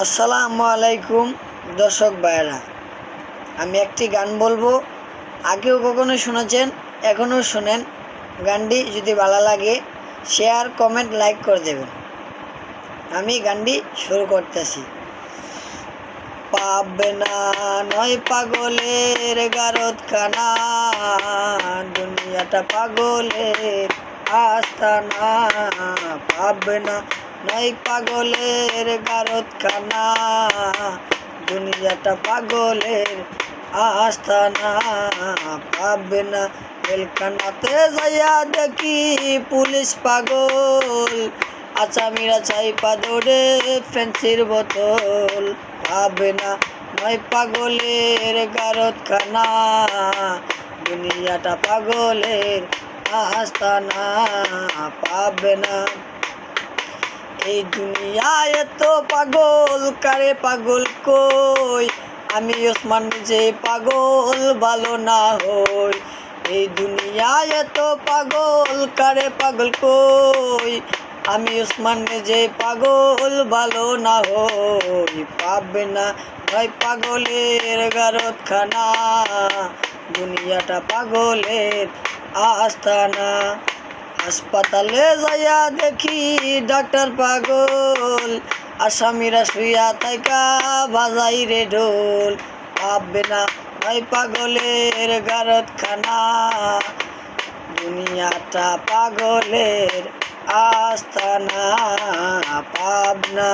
আসসালামু আলাইকুম দর্শক ভাইরা, আমি একটি গান বলবো। আগেও কখনো শুনেছেন, এখনও শুনেন। গানটি যদি ভালো লাগে শেয়ার, কমেন্ট, লাইক করে দেবেন। আমি গানটি শুরু করতেছি। পাবনা নয় পাগলের গারদখানা, দুনিয়াটা পাগলের আস্তানা। পাবনা নয় পাগলের গারদখানা, দুনিয়াটা পাগলের আস্তানা। পাবনা জেলখানাতে যাইয়া দেখি পুলিশ পাগল, আসামিরা চাইপা দৌড়ে ফেন্সির বোতল। পাবনা নয় পাগলের গারদখানা, দুনিয়াটা পাগলের আস্তানা। পাবনা এই দুনিয়ায় এত পাগল, কারে পাগল কই? আমি ওসমান নিজে পাগল, ভালো না হই। এই দুনিয়ায় এত পাগল, কারে পাগল কই? আমি ওসমান নিজে পাগল, ভালো না হই। পাবনা নয় পাগলের গারদখানা, দুনিয়াটা পাগলের আস্তানা। হাসপাতালে যাইয়া দেখি ডাক্তার পাগল, আসামিরা শুইয়া থাইকা বাজাই রে ঢোল। পাবনা নয় পাগলের গারদখানা, দুনিয়াটা পাগলের আস্তানা। পাবনা।